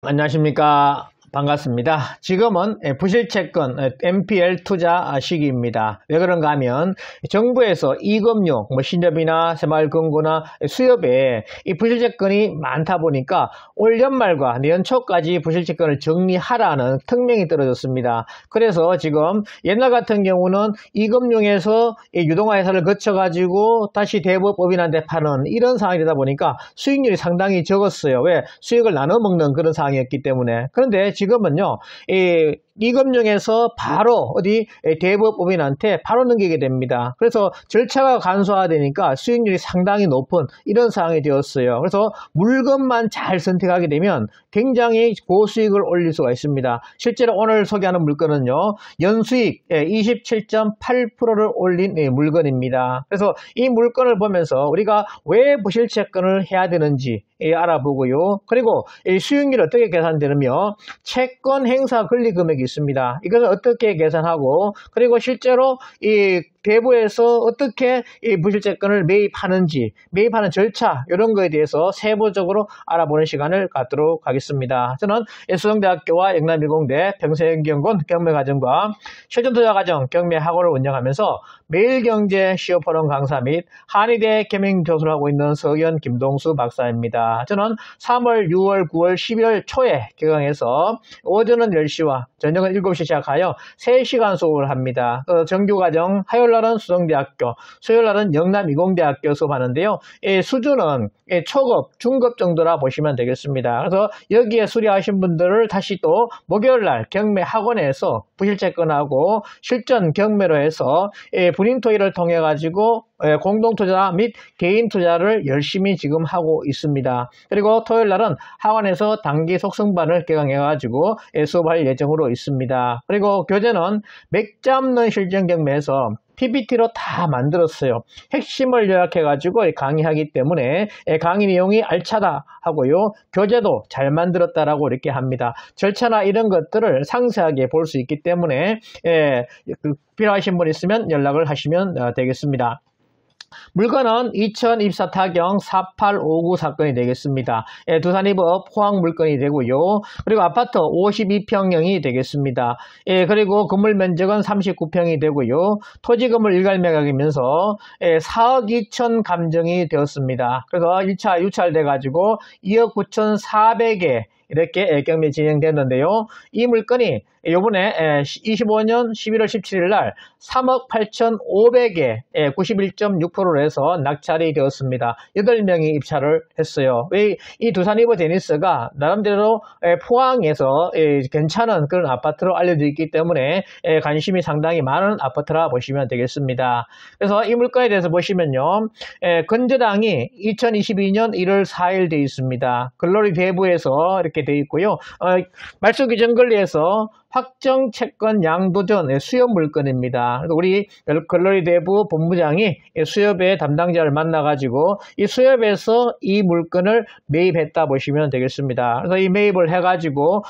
안녕하십니까. 반갑습니다. 지금은 부실채권 NPL 투자 시기입니다. 왜 그런가 하면 정부에서 이금융, 신협이나 새마을금고나 수협에 이 부실채권이 많다 보니까 올 연말과 내년 초까지 부실채권을 정리하라는 특명이 떨어졌습니다. 그래서 지금 옛날 같은 경우는 이금융에서 유동화회사를 거쳐가지고 다시 대부업인한테 파는 이런 상황이 되다 보니까 수익률이 상당히 적었어요. 왜? 수익을 나눠 먹는 그런 상황이었기 때문에. 그런데 지금은요, 이금융에서 바로 어디 대부업인한테 바로 넘기게 됩니다. 그래서 절차가 간소화되니까 수익률이 상당히 높은 이런 상황이 되었어요. 그래서 물건만 잘 선택하게 되면 굉장히 고수익을 올릴 수가 있습니다. 실제로 오늘 소개하는 물건은요, 연수익 27.8%를 올린 물건입니다. 그래서 이 물건을 보면서 우리가 왜 부실채권을 해야 되는지 알아보고요. 그리고 이 수익률이 어떻게 계산되느며 채권 행사 권리 금액이 있습니다. 이것을 어떻게 계산하고, 그리고 실제로 이 대부에서 어떻게 이 부실채권을 매입하는지, 매입하는 절차 이런 거에 대해서 세부적으로 알아보는 시간을 갖도록 하겠습니다. 저는 수성대학교와 영남이공대 평생연구원 경매과정과 실전투자과정 경매학원을 운영하면서 매일경제 시어포럼 강사 및 한의대 겸임교수를 하고 있는 서현 김동수 박사입니다. 저는 3월, 6월, 9월, 12월 초에 개강해서 오전은 10시와 저녁은 7시 시작하여 3시간 수업을 합니다. 정규과정 화요일날은 수성대학교, 수요일날은 영남이공대학교 수업하는데요. 수준은 초급, 중급 정도라 보시면 되겠습니다. 그래서 여기에 수료하신 분들을 다시 또 목요일날 경매학원에서 부실채권하고 실전 경매로 해서 분인토의를 통해 가지고 공동투자 및 개인투자를 열심히 지금 하고 있습니다. 그리고 토요일날은 학원에서 단기 속성반을 개강해가지고 수업할 예정으로 있습니다. 그리고 교재는 맥 잡는 실전 경매에서 PPT로 다 만들었어요. 핵심을 요약해가지고 강의하기 때문에 강의 내용이 알차다 하고요. 교재도 잘 만들었다라고 이렇게 합니다. 절차나 이런 것들을 상세하게 볼 수 있기 때문에 필요하신 분 있으면 연락을 하시면 되겠습니다. 물건은 2024 타경 4859 사건이 되겠습니다. 두산이법 포항 물건이 되고요. 그리고 아파트 52평형이 되겠습니다. 그리고 건물 면적은 39평이 되고요. 토지 건물 일괄 매각이면서 4억 2천 감정이 되었습니다. 그래서 1차 유찰돼 가지고 2억 9,400에 이렇게 경매 진행됐는데요. 이 물건이 요번에 25년 11월 17일 날 3억 8,500에 91.6%로 해서 낙찰이 되었습니다. 8명이 입찰을 했어요. 이 두산이버 제니스가 나름대로 포항에서 괜찮은 그런 아파트로 알려져 있기 때문에 관심이 상당히 많은 아파트라 보시면 되겠습니다. 그래서 이 물건에 대해서 보시면요. 건저당이 2022년 1월 4일 되어 있습니다. 글로리 대부에서 이렇게 되어 있고요. 말소 규정 권리에서 확정 채권 양도전 수협 물건입니다. 우리 글로리 대부 본부장이 수협의 담당자를 만나가지고 이 수협에서 이 물건을 매입했다 보시면 되겠습니다. 그래서 이 매입을 해가지고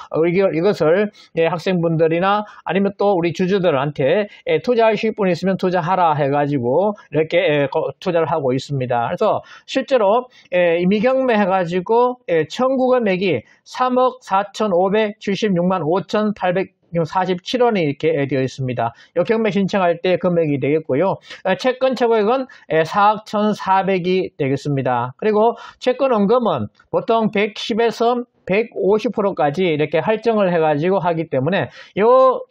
이것을 학생분들이나 아니면 또 우리 주주들한테 투자하실 분 있으면 투자하라 해가지고 이렇게 투자를 하고 있습니다. 그래서 실제로 미경매 해가지고 청구 금액이 3억 4,576만 5,847원이 이렇게 되어 있습니다. 이 경매 신청할 때 금액이 되겠고요. 채권 최고액은 4억 1,400이 되겠습니다. 그리고 채권 원금은 보통 110에서 150%까지 이렇게 할증을 해가지고 하기 때문에 이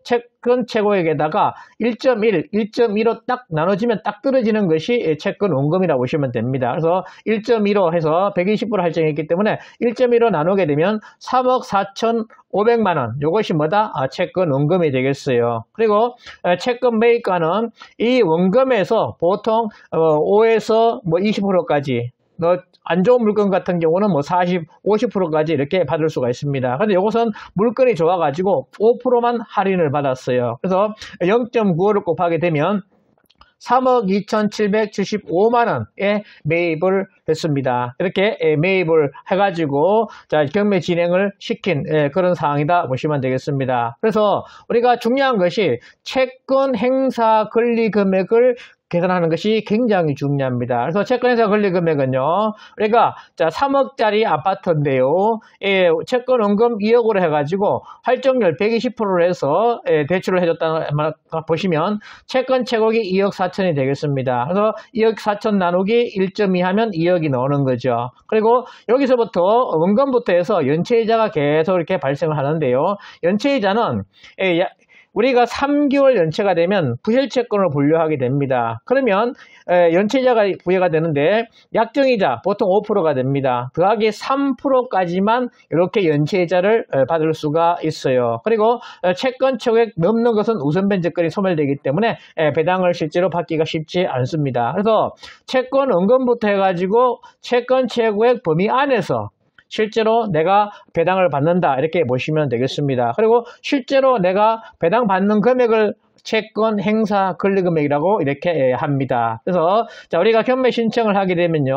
채권 최고액에다가 1.1, 1.15 딱 나눠지면 딱 떨어지는 것이 채권 원금이라고 보시면 됩니다. 그래서 1.15 해서 120% 할증했기 때문에 1.15 나누게 되면 3억 4,500만 원, 이것이 뭐다? 채권 원금이 되겠어요. 그리고 채권 매입가는 이 원금에서 보통 5에서 20%까지 안 좋은 물건 같은 경우는 40, 50%까지 이렇게 받을 수가 있습니다. 근데 이것은 물건이 좋아가지고 5%만 할인을 받았어요. 그래서 0.95를 곱하게 되면 3억 2,775만원에 매입을 했습니다. 이렇게 매입을 해가지고 경매 진행을 시킨 그런 상황이다 보시면 되겠습니다. 그래서 우리가 중요한 것이 채권 행사 권리 금액을 계산하는 것이 굉장히 중요합니다. 그래서 채권행사 권리금액은요, 우리가 자 3억짜리 아파트인데요, 채권 원금 2억으로 해가지고 할증률 120%로 해서 대출을 해줬다는 보시면 채권 최고액이 2억 4천이 되겠습니다. 그래서 2억 4천 나누기 1.2 하면 2억이 나오는 거죠. 그리고 여기서부터 원금부터 해서 연체이자가 계속 이렇게 발생을 하는데요. 연체이자는 우리가 3개월 연체가 되면 부실채권으로 분류하게 됩니다. 그러면 연체이자가 부여가 되는데 약정이자 보통 5%가 됩니다. 더하기 3%까지만 이렇게 연체이자를 받을 수가 있어요. 그리고 채권 최고액 넘는 것은 우선변제권이 소멸되기 때문에 배당을 실제로 받기가 쉽지 않습니다. 그래서 채권 원금부터 해가지고 채권 최고액 범위 안에서 실제로 내가 배당을 받는다 이렇게 보시면 되겠습니다. 그리고 실제로 내가 배당 받는 금액을 채권 행사 권리금액이라고 이렇게 합니다. 그래서 자, 우리가 경매 신청을 하게 되면요,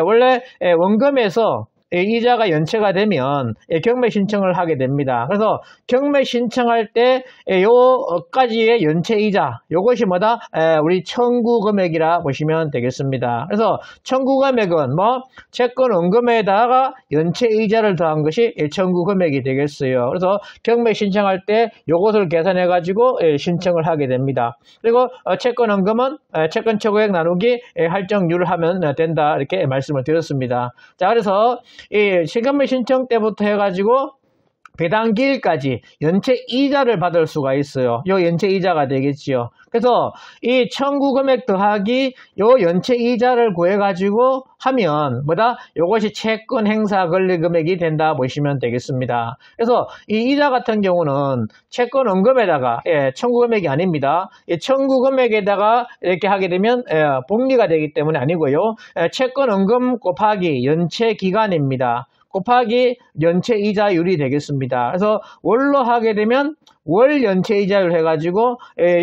원래 원금에서 이자가 연체가 되면 경매 신청을 하게 됩니다. 그래서 경매 신청할 때 요까지의 연체 이자, 요것이 뭐다? 우리 청구 금액이라 보시면 되겠습니다. 그래서 청구 금액은 뭐 채권 원금에다가 연체 이자를 더한 것이 청구 금액이 되겠어요. 그래서 경매 신청할 때 요것을 계산해 가지고 신청을 하게 됩니다. 그리고 채권 원금은 채권 최고액 나누기 할증률을 하면 된다 이렇게 말씀을 드렸습니다. 자, 그래서 이 실경매 신청 때부터 해가지고 배당기일까지 연체 이자를 받을 수가 있어요. 요 연체 이자가 되겠지요. 그래서 이 청구 금액 더하기 요 연체 이자를 구해가지고 하면 뭐다? 요것이 채권 행사 권리 금액이 된다 보시면 되겠습니다. 그래서 이 이자 같은 경우는 채권 원금에다가 청구 금액이 아닙니다. 이 청구 금액에다가 이렇게 하게 되면 복리가 되기 때문에 아니고요. 채권 원금 곱하기 연체 기간입니다. 곱하기 연체 이자율이 되겠습니다. 그래서 월로 하게 되면 월 연체 이자율 해가지고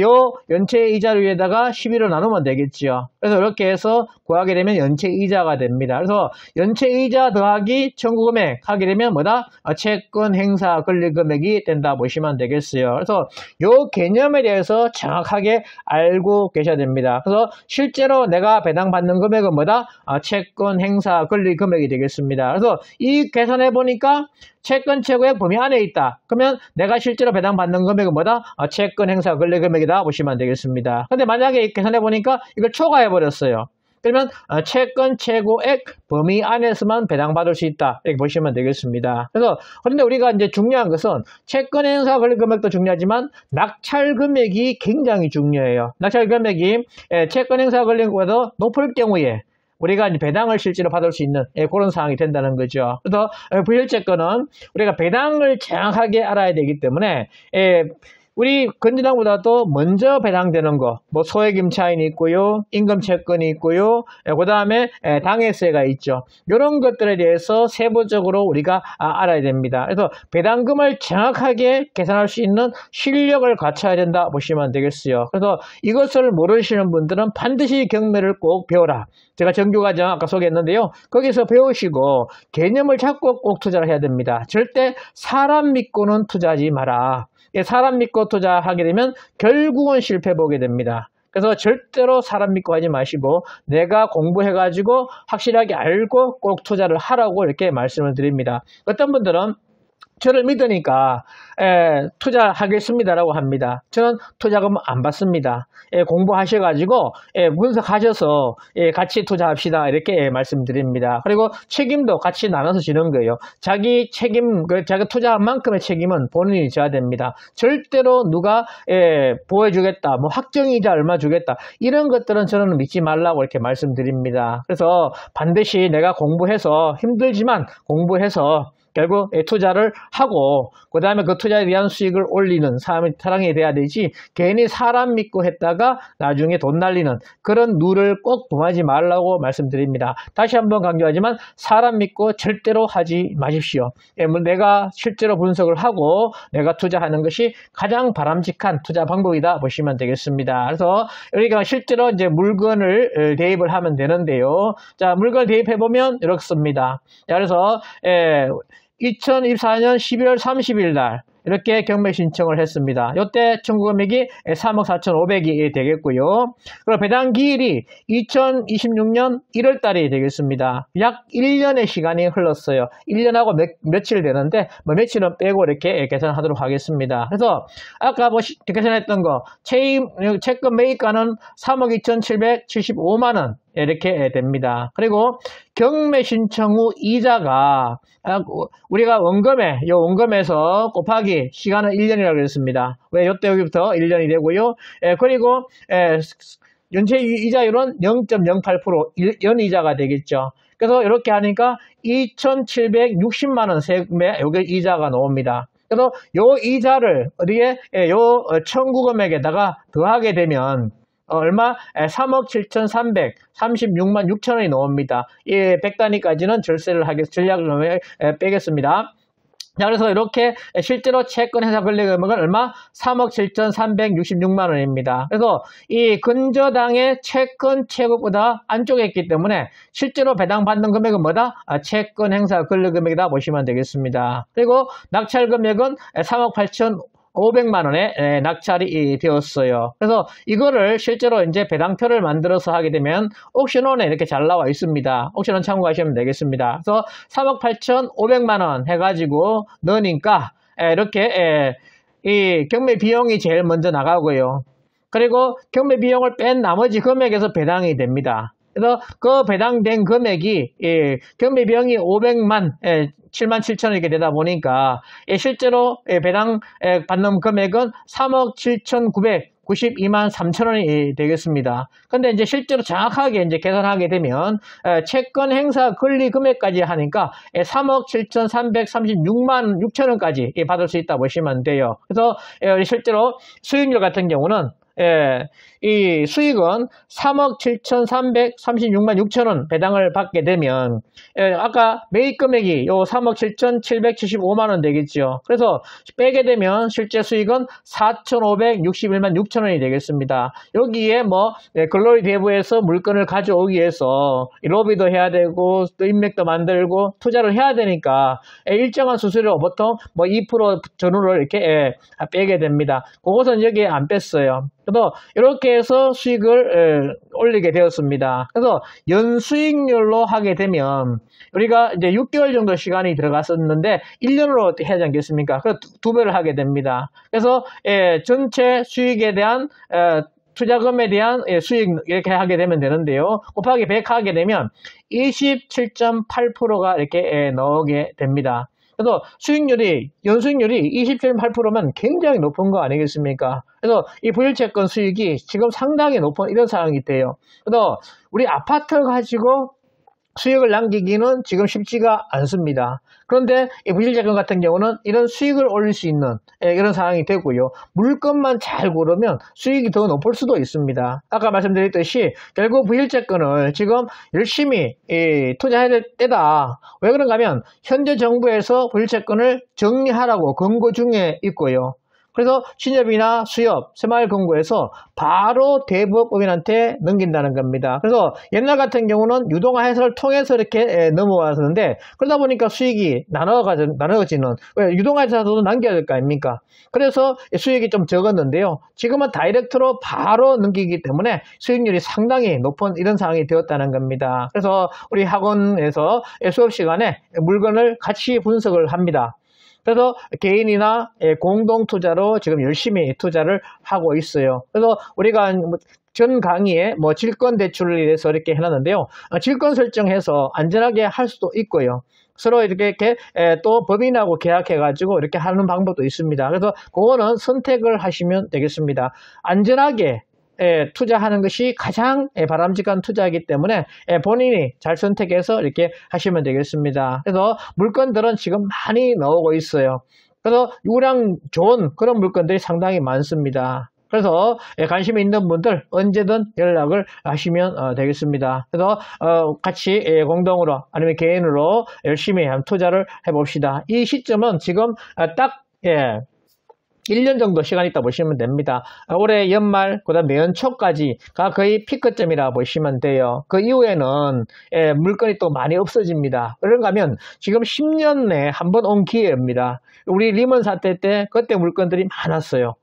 요 연체 이자율에다가 12로 나누면 되겠지요. 그래서 이렇게 해서 구하게 되면 연체 이자가 됩니다. 그래서 연체 이자 더하기 청구 금액 하게 되면 뭐다? 채권 행사 권리 금액이 된다 보시면 되겠어요. 그래서 요 개념에 대해서 정확하게 알고 계셔야 됩니다. 그래서 실제로 내가 배당받는 금액은 뭐다? 채권 행사 권리 금액이 되겠습니다. 그래서 이 계산해 보니까 채권 최고액 범위 안에 있다. 그러면 내가 실제로 배당받는 금액은 뭐다? 채권 행사 권리 금액이다 보시면 되겠습니다. 근데 만약에 계산해 보니까 이걸 초과해 버렸어요. 그러면 채권 최고액 범위 안에서만 배당받을 수 있다 이렇게 보시면 되겠습니다. 그래서 그런데 우리가 이제 중요한 것은 채권 행사 권리 금액도 중요하지만 낙찰 금액이 굉장히 중요해요. 낙찰 금액이 채권 행사 권리금보다 높을 경우에 우리가 이제 배당을 실제로 받을 수 있는 그런 상황이 된다는 거죠. 그래서 부실채권은 우리가 배당을 정확하게 알아야 되기 때문에 우리 건전항보다도 먼저 배당되는 거, 뭐 소액임차인이 있고요, 임금채권이 있고요, 그 다음에 당해세가 있죠. 이런 것들에 대해서 세부적으로 우리가 알아야 됩니다. 그래서 배당금을 정확하게 계산할 수 있는 실력을 갖춰야 된다 보시면 되겠어요. 그래서 이것을 모르시는 분들은 반드시 경매를 꼭 배워라. 제가 정규과정 아까 소개했는데요. 거기서 배우시고 개념을 잡고 꼭 투자를 해야 됩니다. 절대 사람 믿고는 투자하지 마라. 사람 믿고 투자하게 되면 결국은 실패 보게 됩니다. 그래서 절대로 사람 믿고 하지 마시고 내가 공부해가지고 확실하게 알고 꼭 투자를 하라고 이렇게 말씀을 드립니다. 어떤 분들은 저를 믿으니까 투자하겠습니다라고 합니다. 저는 투자금 안 받습니다. 공부하셔가지고 분석하셔서 같이 투자합시다 이렇게 말씀드립니다. 그리고 책임도 같이 나눠서 지는 거예요. 자기 책임, 자기 투자한 만큼의 책임은 본인이 져야 됩니다. 절대로 누가 보여주겠다, 뭐 확정이자 얼마 주겠다 이런 것들은 저는 믿지 말라고 이렇게 말씀드립니다. 그래서 반드시 내가 공부해서 힘들지만 공부해서 결국 투자를 하고 그 다음에 그 투자에 대한 수익을 올리는 사람이 돼야 되지 괜히 사람 믿고 했다가 나중에 돈 날리는 그런 누를 꼭 범하지 말라고 말씀드립니다. 다시 한번 강조하지만 사람 믿고 절대로 하지 마십시오. 내가 실제로 분석을 하고 내가 투자하는 것이 가장 바람직한 투자 방법이다 보시면 되겠습니다. 그래서 우리가 실제로 이제 물건을 대입을 하면 되는데요. 자, 물건을 대입해 보면 이렇습니다. 자, 그래서 2024년 12월 30일 날 이렇게 경매 신청을 했습니다. 이때 청구 금액이 3억 4,500이 되겠고요. 그리고 배당 기일이 2026년 1월 달이 되겠습니다. 약 1년의 시간이 흘렀어요. 1년하고 며칠 되는데 며칠은 빼고 이렇게 계산하도록 하겠습니다. 그래서 아까 계산했던 거 채권 매입가는 3억 2,775만 원 이렇게 됩니다. 그리고 경매 신청 후 이자가 우리가 원금에서 곱하기 시간은 1년이라고 했습니다. 왜? 이때 여기부터 1년이 되고요. 그리고 연체 이자율은 0.08% 연이자가 되겠죠. 그래서 이렇게 하니까 2,760만 원 세금에 여기 이자가 나옵니다. 그래서 요 이자를 어디에 요 청구 금액에다가 더하게 되면 얼마? 3억 7,336만 6천 원이 나옵니다. 이 100단위까지는 전략을 빼겠습니다. 자, 그래서 이렇게 실제로 채권 행사 권리 금액은 얼마? 3억 7,366만 원입니다. 그래서 이 근저당의 채권 채급보다 안쪽에 있기 때문에 실제로 배당받는 금액은 뭐다? 채권 행사 권리 금액이다 보시면 되겠습니다. 그리고 낙찰 금액은 3억 8,500만 원에 낙찰이 되었어요. 그래서 이거를 실제로 이제 배당표를 만들어서 하게 되면 옥션원에 이렇게 잘 나와 있습니다. 옥션원 참고하시면 되겠습니다. 그래서 3억 8,500만 원 해가지고 넣으니까 이렇게 이 경매 비용이 제일 먼저 나가고요. 그리고 경매 비용을 뺀 나머지 금액에서 배당이 됩니다. 그래서 그 배당된 금액이 경매 비용이 500만 7만 7천 원 이렇게 되다 보니까 실제로 배당 받는 금액은 3억 7,992만 3천 원이 되겠습니다. 근데 이제 실제로 정확하게 이제 계산하게 되면 채권 행사 권리 금액까지 하니까 3억 7,336만 6천 원까지 받을 수 있다 보시면 돼요. 그래서 실제로 수익률 같은 경우는 이 수익은 3억 7,336만 6천 원 배당을 받게 되면 아까 매입 금액이 요 3억 7,775만 원 되겠죠. 그래서 빼게 되면 실제 수익은 4,561만 6천 원이 되겠습니다. 여기에 글로리 대부에서 물건을 가져오기 위해서 로비도 해야 되고 또 인맥도 만들고 투자를 해야 되니까 일정한 수수료 보통 2% 전후를 이렇게 빼게 됩니다. 그것은 여기에 안 뺐어요. 그래서 이렇게 해서 수익을 올리게 되었습니다. 그래서 연수익률로 하게 되면 우리가 이제 6개월 정도 시간이 들어갔었는데 1년으로 해야 하지 않겠습니까? 그래서 2배를 하게 됩니다. 그래서 전체 수익에 대한 투자금에 대한 수익 이렇게 하게 되면 되는데요. 곱하기 100 하게 되면 27.8%가 이렇게 나오게 됩니다. 그래서 연수익률이 27.8%면 굉장히 높은 거 아니겠습니까? 그래서 이 부실채권 수익이 지금 상당히 높은 이런 상황이 돼요. 그래서 우리 아파트 가지고 수익을 남기기는 지금 쉽지가 않습니다. 그런데 이 부실채권 같은 경우는 이런 수익을 올릴 수 있는 이런 상황이 되고요. 물건만 잘 고르면 수익이 더 높을 수도 있습니다. 아까 말씀드렸듯이 결국 부실채권을 지금 열심히 투자해야 될 때다. 왜 그런가 하면 현재 정부에서 부실채권을 정리하라고 권고 중에 있고요. 그래서 신협이나 수협, 새마을금고에서 바로 대부업법인한테 넘긴다는 겁니다. 그래서 옛날 같은 경우는 유동화 해설을 통해서 이렇게 넘어왔었는데 그러다 보니까 수익이 나눠지는 왜 유동화 해설도 남겨야 될 거 아닙니까? 그래서 수익이 좀 적었는데요. 지금은 다이렉트로 바로 넘기기 때문에 수익률이 상당히 높은 이런 상황이 되었다는 겁니다. 그래서 우리 학원에서 수업 시간에 물건을 같이 분석을 합니다. 그래서 개인이나 공동 투자로 지금 열심히 투자를 하고 있어요. 그래서 우리가 전 강의에 질권 대출을 위해서 이렇게 해놨는데요. 질권 설정해서 안전하게 할 수도 있고요. 서로 이렇게 또 법인하고 계약해가지고 이렇게 하는 방법도 있습니다. 그래서 그거는 선택을 하시면 되겠습니다. 안전하게 투자하는 것이 가장 바람직한 투자이기 때문에 본인이 잘 선택해서 이렇게 하시면 되겠습니다. 그래서 물건들은 지금 많이 나오고 있어요. 그래서 유랑 좋은 그런 물건들이 상당히 많습니다. 그래서 관심이 있는 분들 언제든 연락을 하시면 되겠습니다. 그래서 같이 공동으로 아니면 개인으로 열심히 투자를 해봅시다. 이 시점은 지금 딱 1년 정도 시간이 있다 보시면 됩니다. 올해 연말, 그 다음 내년 초까지가 거의 피크점이라 보시면 돼요. 그 이후에는 물건이 또 많이 없어집니다. 그런가 하면 지금 10년 내에 한 번 온 기회입니다. 우리 리먼 사태 때 그때 물건들이 많았어요.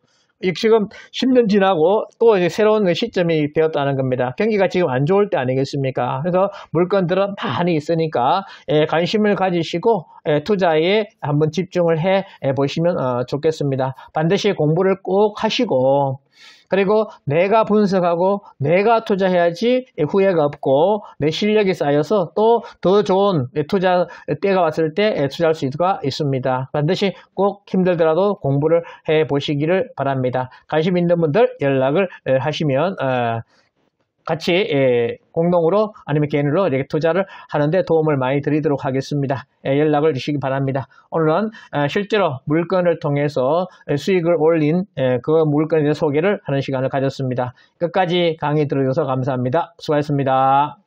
지금 10년 지나고 또 이제 새로운 시점이 되었다는 겁니다. 경기가 지금 안 좋을 때 아니겠습니까? 그래서 물건들은 많이 있으니까 관심을 가지시고 투자에 한번 집중을 해 보시면 좋겠습니다. 반드시 공부를 꼭 하시고, 그리고 내가 분석하고 내가 투자해야지 후회가 없고 내 실력이 쌓여서 또 더 좋은 투자 때가 왔을 때 투자할 수가 있습니다. 반드시 꼭 힘들더라도 공부를 해 보시기를 바랍니다. 관심 있는 분들 연락을 하시면 같이 공동으로 아니면 개인으로 이렇게 투자를 하는데 도움을 많이 드리도록 하겠습니다. 연락을 주시기 바랍니다. 오늘은 실제로 물건을 통해서 수익을 올린 그 물건에 대해 소개를 하는 시간을 가졌습니다. 끝까지 강의 들어주셔서 감사합니다. 수고하셨습니다.